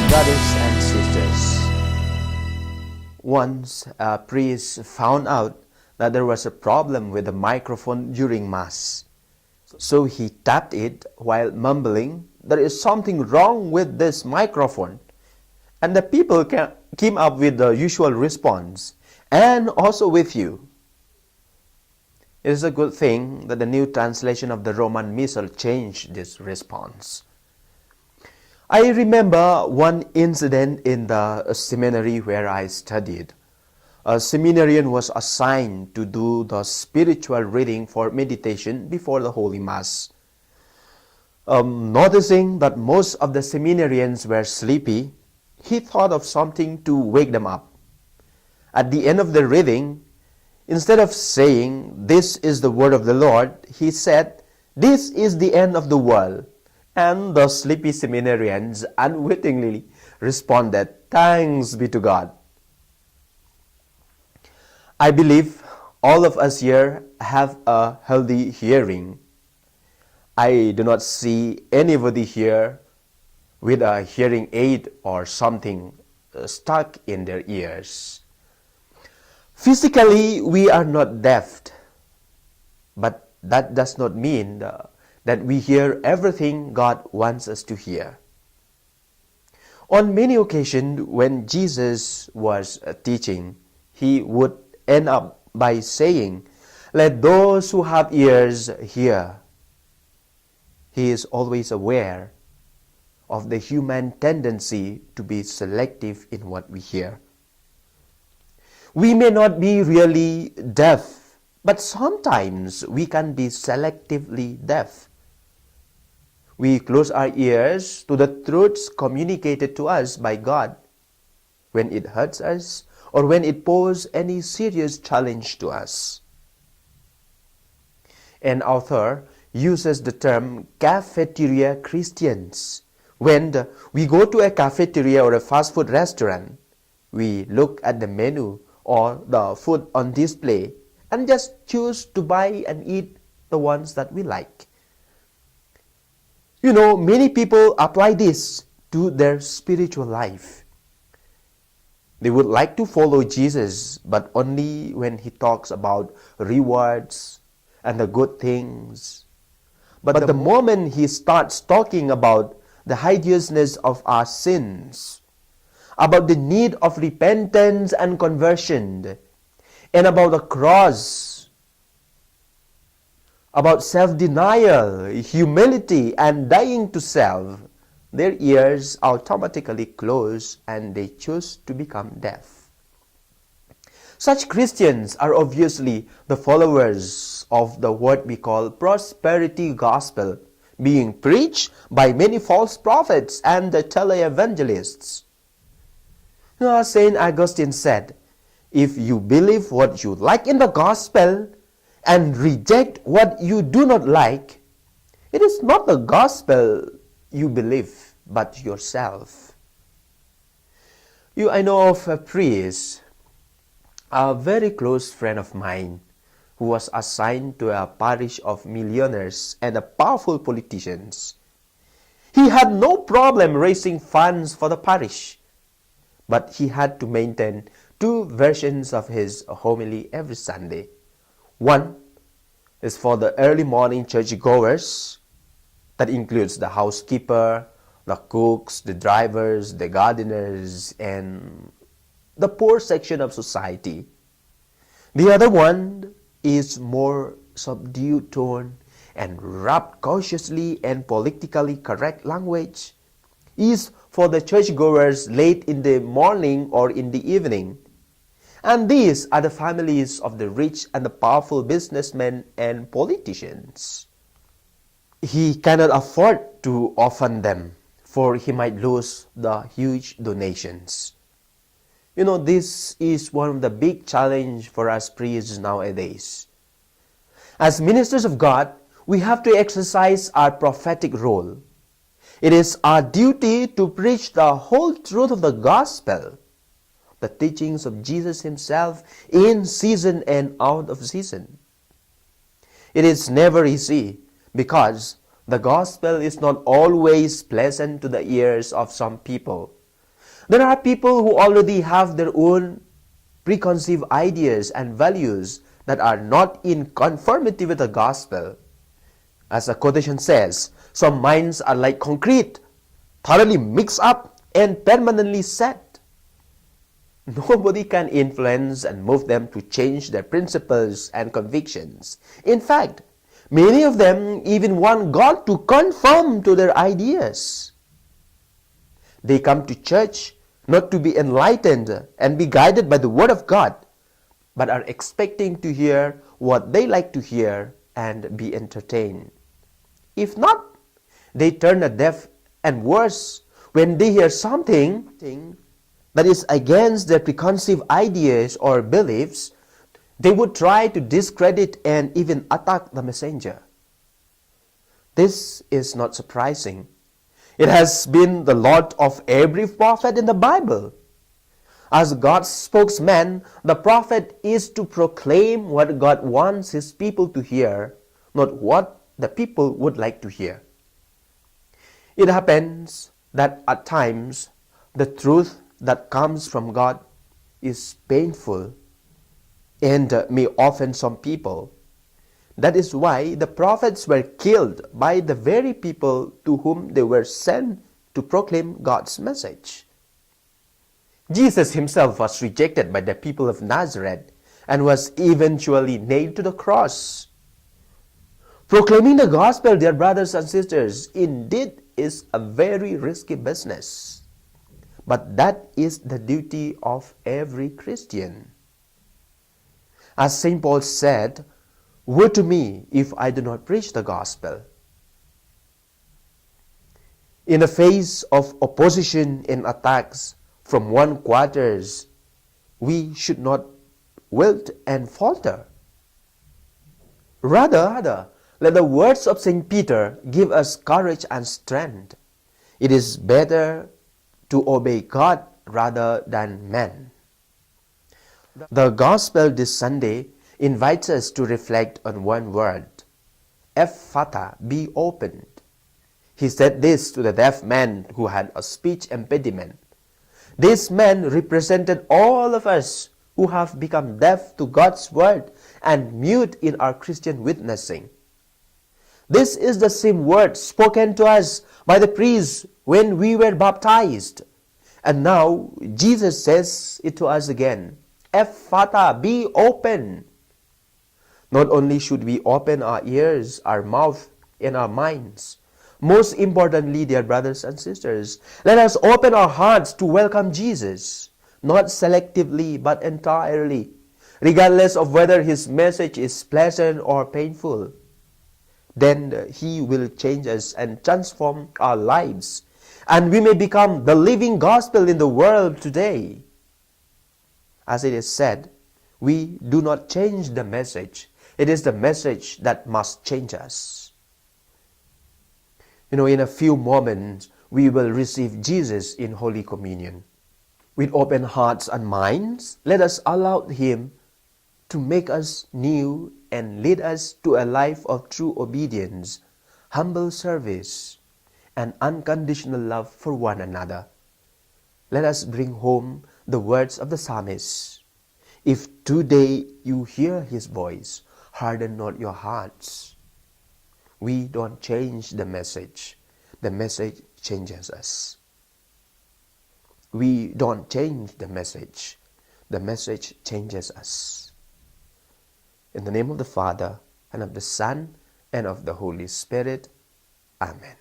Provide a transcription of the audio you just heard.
Brothers and sisters, once a priest found out that there was a problem with the microphone during Mass. So he tapped it while mumbling, "There is something wrong with this microphone." And the people came up with the usual response, "And also with you." It is a good thing that the new translation of the Roman Missal changed this response. I remember one incident in the seminary where I studied. A seminarian was assigned to do the spiritual reading for meditation before the Holy Mass. Noticing that most of the seminarians were sleepy, he thought of something to wake them up. At the end of the reading, instead of saying, "This is the word of the Lord," he said, "This is the end of the world." And the sleepy seminarians unwittingly responded, "Thanks be to God." I believe all of us here have a healthy hearing. I do not see anybody here with a hearing aid or something stuck in their ears. Physically, we are not deaf, but that does not mean that we hear everything God wants us to hear. On many occasions, when Jesus was teaching, he would end up by saying, "Let those who have ears hear." He is always aware of the human tendency to be selective in what we hear. We may not be really deaf, but sometimes we can be selectively deaf. We close our ears to the truths communicated to us by God when it hurts us or when it poses any serious challenge to us. An author uses the term cafeteria Christians. When we go to a cafeteria or a fast food restaurant, we look at the menu or the food on display and just choose to buy and eat the ones that we like. Many people apply this to their spiritual life. They would like to follow Jesus, but only when he talks about rewards and the good things. But the moment he starts talking about the hideousness of our sins, about the need of repentance and conversion, and about the cross, about self-denial, humility, and dying to self, their ears automatically close and they choose to become deaf. Such Christians are obviously the followers of the what we call prosperity gospel, being preached by many false prophets and the televangelists. St. Augustine said, "If you believe what you like in the gospel and reject what you do not like, it is not the gospel you believe, but yourself." I know of a priest, a very close friend of mine, who was assigned to a parish of millionaires and powerful politicians. He had no problem raising funds for the parish, but he had to maintain two versions of his homily every Sunday. One is for the early morning churchgoers. That includes the housekeeper, the cooks, the drivers, the gardeners, and the poor section of society. The other one is more subdued tone and wrapped cautiously and politically correct language, is for the churchgoers late in the morning or in the evening. And these are the families of the rich and the powerful businessmen and politicians. He cannot afford to offend them, for he might lose the huge donations. This is one of the big challenges for us priests nowadays. As ministers of God, we have to exercise our prophetic role. It is our duty to preach the whole truth of the gospel, the teachings of Jesus himself in season and out of season. It is never easy because the gospel is not always pleasant to the ears of some people, There are people who already have their own preconceived ideas and values that are not in conformity with the gospel. As the quotation says, some minds are like concrete, thoroughly mixed up and permanently set. Nobody can influence and move them to change their principles and convictions. In fact, many of them even want God to conform to their ideas. They come to church not to be enlightened and be guided by the Word of God, but are expecting to hear what they like to hear and be entertained. If not, they turn a deaf, and worse, when they hear something that is against their preconceived ideas or beliefs, they would try to discredit and even attack the messenger. This is not surprising. It has been the lot of every prophet in the Bible. As God's spokesman, the prophet is to proclaim what God wants his people to hear, not what the people would like to hear. It happens that at times the truth that comes from God is painful and may offend some people. That is why the prophets were killed by the very people to whom they were sent to proclaim God's message. Jesus himself was rejected by the people of Nazareth and was eventually nailed to the cross. Proclaiming the gospel, dear brothers and sisters, indeed is a very risky business. But that is the duty of every Christian. As St. Paul said, "Woe to me if I do not preach the gospel." In the face of opposition and attacks from one quarters, we should not wilt and falter. Rather, let the words of St. Peter give us courage and strength. It is better to obey God rather than man. The gospel this Sunday invites us to reflect on one word, Ephphatha, be opened. He said this to the deaf man who had a speech impediment. This man represented all of us who have become deaf to God's word and mute in our Christian witnessing. This is the same word spoken to us by the priests when we were baptized. And now Jesus says it to us again, Ephphatha, be open. Not only should we open our ears, our mouth, and our minds, most importantly, dear brothers and sisters, let us open our hearts to welcome Jesus, not selectively but entirely, regardless of whether his message is pleasant or painful. Then he will change us and transform our lives, and we may become the living gospel in the world today. As it is said, we do not change the message. It is the message that must change us. In a few moments, we will receive Jesus in Holy Communion. With open hearts and minds, let us allow him to make us new and lead us to a life of true obedience, humble service, and unconditional love for one another. Let us bring home the words of the psalmist. If today you hear his voice, harden not your hearts. We don't change the message. The message changes us. We don't change the message. The message changes us. In the name of the Father, and of the Son, and of the Holy Spirit. Amen.